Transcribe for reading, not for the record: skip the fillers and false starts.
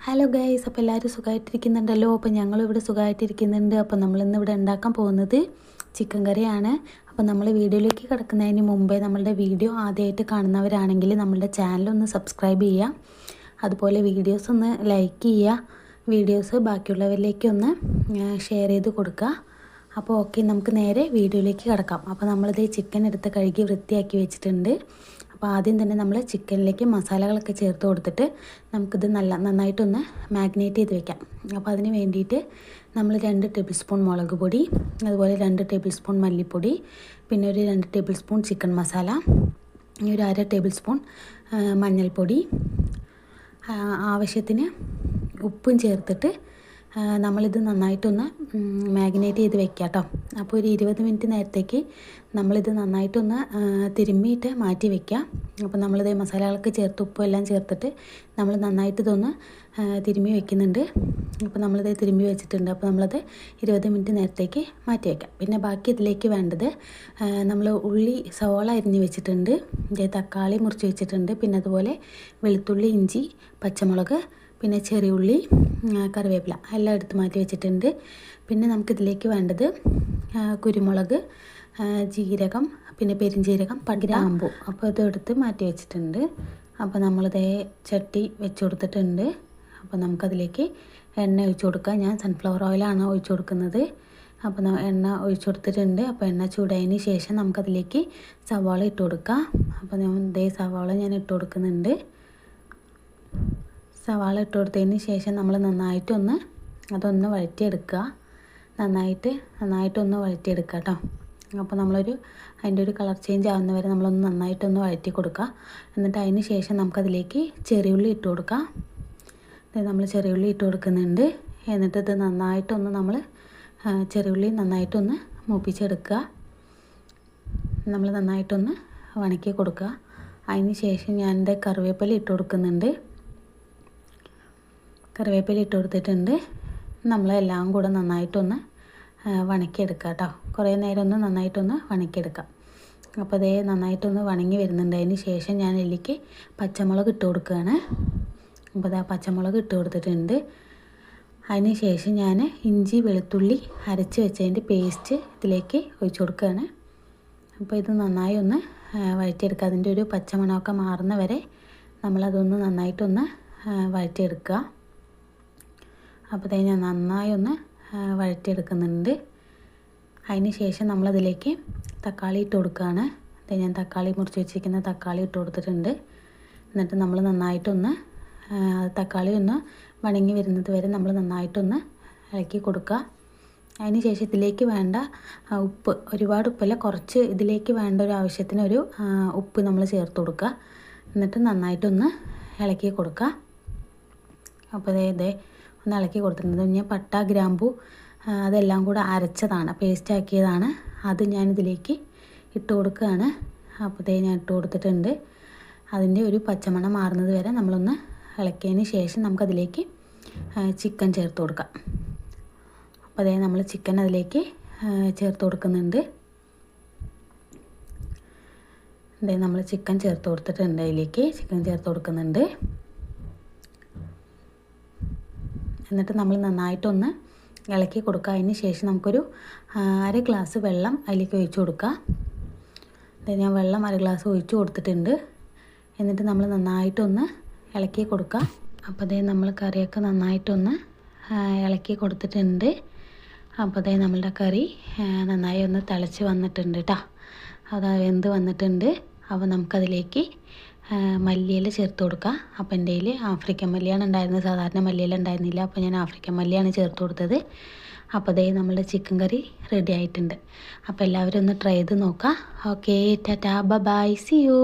Hello guys, അപ്പോൾ എല്ലാവരും സുഖമായിട്ടിരിക്കുന്നുണ്ടല്ലോ. അപ്പോൾ ഞങ്ങളിവിടെ സുഖമായിട്ടിരിക്കുന്നുണ്ട്. അപ്പോൾ നമ്മളിന്ന് ഇവിടെ ഉണ്ടാക്കാൻ പോകുന്നത് ചിക്കൻ കറിയാണ്. അപ്പോൾ നമ്മൾ വീഡിയോയിലേക്ക് കിടക്കുന്നതിന് മുമ്പേ നമ്മളുടെ വീഡിയോ ആദ്യമായിട്ട് കാണുന്നവരാണെങ്കിൽ നമ്മളുടെ ചാനലൊന്ന് സബ്സ്ക്രൈബ് ചെയ്യുക. അതുപോലെ വീഡിയോസ് ഒന്ന് ലൈക്ക് ചെയ്യുക. വീഡിയോസ് ബാക്കിയുള്ളവരിലേക്ക് ഒന്ന് ഷെയർ ചെയ്ത് കൊടുക്കുക. അപ്പോൾ ഓക്കെ, നമുക്ക് നേരെ വീഡിയോയിലേക്ക് കിടക്കാം. അപ്പോൾ നമ്മളിത് ചിക്കൻ എടുത്ത് കഴുകി വൃത്തിയാക്കി വെച്ചിട്ടുണ്ട്. അപ്പോൾ ആദ്യം തന്നെ നമ്മൾ ചിക്കനിലേക്ക് മസാലകളൊക്കെ ചേർത്ത് കൊടുത്തിട്ട് നമുക്കിത് നന്നായിട്ടൊന്ന് മാഗ്നേറ്റ് ചെയ്ത് വെക്കാം. അപ്പോൾ അതിന് വേണ്ടിയിട്ട് നമ്മൾ 2 ടേബിൾ സ്പൂൺ മുളക് പൊടി, അതുപോലെ 2 ടേബിൾ സ്പൂൺ മല്ലിപ്പൊടി, പിന്നെ ഒരു 2 ടേബിൾ സ്പൂൺ ചിക്കൻ മസാല, ഒരു 1/2 ടേബിൾ സ്പൂൺ മഞ്ഞൾപ്പൊടി, ആവശ്യത്തിന് ഉപ്പും ചേർത്തിട്ട് നമ്മളിത് നന്നായിട്ടൊന്ന് മാഗ്നേറ്റ് ചെയ്ത് വെക്കാം കേട്ടോ. അപ്പോൾ ഒരു 20 മിനിറ്റ് നേരത്തേക്ക് നമ്മളിത് നന്നായിട്ടൊന്ന് തിരുമ്മിയിട്ട് മാറ്റി വെക്കാം. അപ്പോൾ നമ്മളിത് മസാലകളൊക്കെ ചേർത്ത് ഉപ്പും എല്ലാം ചേർത്തിട്ട് നമ്മൾ നന്നായിട്ട് ഇതൊന്ന് തിരുമ്മി വെക്കുന്നുണ്ട്. അപ്പോൾ നമ്മളിത് തിരുമ്മി വെച്ചിട്ടുണ്ട്. അപ്പോൾ നമ്മളത് 20 മിനിറ്റ് നേരത്തേക്ക് മാറ്റി വയ്ക്കാം. പിന്നെ ബാക്കി ഇതിലേക്ക് വേണ്ടത് നമ്മൾ സവാള അരിഞ്ഞ് വെച്ചിട്ടുണ്ട്, തക്കാളി മുറിച്ച് വെച്ചിട്ടുണ്ട്, പിന്നെ അതുപോലെ വെളുത്തുള്ളി, ഇഞ്ചി, പച്ചമുളക്, പിന്നെ ചെറിയുള്ളി, കറിവേപ്പില എല്ലാം എടുത്ത് മാറ്റി വെച്ചിട്ടുണ്ട്. പിന്നെ നമുക്കിതിലേക്ക് വേണ്ടത് കുരുമുളക്, ജീരകം, പിന്നെ പെരുംജീരകം, ഗ്രാമ്പു. അപ്പോൾ ഇതെടുത്ത് മാറ്റി വെച്ചിട്ടുണ്ട്. അപ്പോൾ നമ്മളിതേ ചട്ടി വെച്ച് കൊടുത്തിട്ടുണ്ട്. അപ്പോൾ നമുക്കതിലേക്ക് എണ്ണ ഒഴിച്ച് കൊടുക്കാം. ഞാൻ സൺഫ്ലവർ ഓയിലാണ് ഒഴിച്ച് കൊടുക്കുന്നത്. അപ്പോൾ എണ്ണ ഒഴിച്ച് കൊടുത്തിട്ടുണ്ട്. അപ്പോൾ എണ്ണ ചൂടായതിന് ശേഷം നമുക്കതിലേക്ക് സവാള ഇട്ട് കൊടുക്കാം. അപ്പോൾ ഇതേ സവാള ഞാൻ ഇട്ട് കൊടുക്കുന്നുണ്ട്. സവാള ഇട്ട് കൊടുത്തതിന് ശേഷം നമ്മൾ അതൊന്ന് വഴറ്റിയെടുക്കുക. നന്നായിട്ടൊന്ന് വഴറ്റിയെടുക്കുക കേട്ടോ. അപ്പോൾ അതിൻ്റെ ഒരു കളർ ചേഞ്ച് ആവുന്ന വരെ നമ്മളൊന്ന് നന്നായിട്ടൊന്ന് വഴറ്റി കൊടുക്കുക. എന്നിട്ട് അതിന് ശേഷം നമുക്കതിലേക്ക് ചെറിയുള്ളി ഇട്ട് കൊടുക്കാം. നമ്മൾ ചെറിയുള്ളി ഇട്ട് കൊടുക്കുന്നുണ്ട്. എന്നിട്ട് ഇത് ചെറിയുള്ളി നന്നായിട്ടൊന്ന് മൂപ്പിച്ചെടുക്കുക. നമ്മൾ നന്നായിട്ടൊന്ന് വണക്കി കൊടുക്കുക. അതിന് ശേഷം ഞാൻ എൻ്റെ കറിവേപ്പില ഇട്ട് കൊടുക്കുന്നുണ്ട്. കറിവേപ്പില ഇട്ട് കൊടുത്തിട്ടുണ്ട്. നമ്മളെല്ലാം കൂടെ നന്നായിട്ടൊന്ന് വണക്കിയെടുക്കുക കേട്ടോ. കുറേ നേരം നന്നായിട്ടൊന്ന് വണക്കിയെടുക്കാം. അപ്പോൾ അതേ നന്നായിട്ടൊന്ന് വണങ്ങി വരുന്നുണ്ട്. അതിന് ശേഷം ഞാൻ ഇതിലേക്ക് പച്ചമുളക് ഇട്ട് കൊടുക്കുകയാണ്. അപ്പോൾ ആ പച്ചമുളക് ഇട്ട് കൊടുത്തിട്ടുണ്ട്. അതിന് ശേഷം ഞാൻ ഇഞ്ചി വെളുത്തുള്ളി അരച്ച് വെച്ചതിൻ്റെ പേസ്റ്റ് ഇതിലേക്ക് ഒഴിച്ച് കൊടുക്കുകയാണ്. അപ്പോൾ ഇത് നന്നായി ഒന്ന് വഴറ്റിയെടുക്കുക. അതിൻ്റെ ഒരു പച്ചമണമൊക്കെ മാറുന്ന വരെ നമ്മളതൊന്ന് നന്നായിട്ടൊന്ന് വഴറ്റിയെടുക്കുക. അപ്പോൾ ഞാൻ നന്നായി ഒന്ന് വഴറ്റിയെടുക്കുന്നുണ്ട്. അതിന് ശേഷം നമ്മളതിലേക്ക് തക്കാളി ഇട്ട് കൊടുക്കുകയാണ്. ഞാൻ തക്കാളി മുറിച്ച് വെച്ചിരിക്കുന്ന തക്കാളി ഇട്ട് കൊടുത്തിട്ടുണ്ട്. എന്നിട്ട് നമ്മൾ നന്നായിട്ടൊന്ന് തക്കാളി ഒന്ന് വണങ്ങി വരുന്നത് വരെ നമ്മൾ നന്നായിട്ടൊന്ന് ഇളക്കി കൊടുക്കുക. അതിന് ശേഷം ഇതിലേക്ക് വേണ്ട ഉപ്പ്, ഒരുപാട് ഉപ്പല്ല, കുറച്ച് ഇതിലേക്ക് വേണ്ട ഒരു ആവശ്യത്തിന് ഒരു ഉപ്പ് നമ്മൾ ചേർത്ത് കൊടുക്കുക. എന്നിട്ട് നന്നായിട്ടൊന്ന് ഇളക്കി കൊടുക്കുക. അപ്പോൾ ഇതേ ഒന്ന് ഇളക്കി കൊടുത്തിട്ടുണ്ട്. ഞാൻ പട്ട, ഗ്രാമ്പു അതെല്ലാം കൂടെ അരച്ചതാണ്, പേസ്റ്റ് ആക്കിയതാണ്. അത് ഞാനിതിലേക്ക് ഇട്ട് കൊടുക്കുകയാണ്. അപ്പോൾ ഞാൻ ഇട്ട് കൊടുത്തിട്ടുണ്ട്. അതിൻ്റെ ഒരു പച്ചമണം മാറുന്നത് വരെ നമ്മളൊന്ന് ഇളക്കിയതിന് ശേഷം നമുക്കതിലേക്ക് ചിക്കൻ ചേർത്ത് കൊടുക്കാം. അപ്പോൾ നമ്മൾ ചിക്കൻ അതിലേക്ക് ചേർത്ത് കൊടുക്കുന്നുണ്ട്. നമ്മൾ ചിക്കൻ ചേർത്ത് കൊടുത്തിട്ടുണ്ട്. അതിലേക്ക് ചിക്കൻ ചേർത്ത് കൊടുക്കുന്നുണ്ട്. എന്നിട്ട് നമ്മൾ നന്നായിട്ടൊന്ന് ഇളക്കി കൊടുക്കുക. അതിന് ശേഷം നമുക്കൊരു 1/2 ഗ്ലാസ് വെള്ളം അതിലേക്ക് ഒഴിച്ച് കൊടുക്കുക. ഞാൻ വെള്ളം 1/2 ഗ്ലാസ് ഒഴിച്ച് കൊടുത്തിട്ടുണ്ട്. എന്നിട്ട് നമ്മൾ നന്നായിട്ടൊന്ന് ഇളക്കി കൊടുക്കുക. അപ്പോൾ നമ്മൾ കറിയൊക്കെ നന്നായിട്ടൊന്ന് ഇളക്കി കൊടുത്തിട്ടുണ്ട്. അപ്പോൾ നമ്മളുടെ കറി നന്നായി ഒന്ന് തിളച്ച് വന്നിട്ടുണ്ട് കേട്ടോ. അത് വെന്ത് വന്നിട്ടുണ്ട്. അപ്പോൾ നമുക്കതിലേക്ക് മല്ലിയില ചേർത്ത് കൊടുക്കുക. അപ്പോൾ എൻ്റെ കയ്യിൽ ആഫ്രിക്കൻ മല്ലിയാണ് ഉണ്ടായിരുന്നത്, സാധാരണ മല്ലിയില ഉണ്ടായിരുന്നില്ല. അപ്പോൾ ഞാൻ ആഫ്രിക്കൻ മല്ലിയാണ് ചേർത്ത് കൊടുത്തത്. അപ്പോൾ നമ്മളുടെ ചിക്കൻ കറി റെഡി ആയിട്ടുണ്ട്. അപ്പോൾ എല്ലാവരും ഒന്ന് ട്രൈ ചെയ്ത് നോക്കുക. Okay, tata, bye, see U.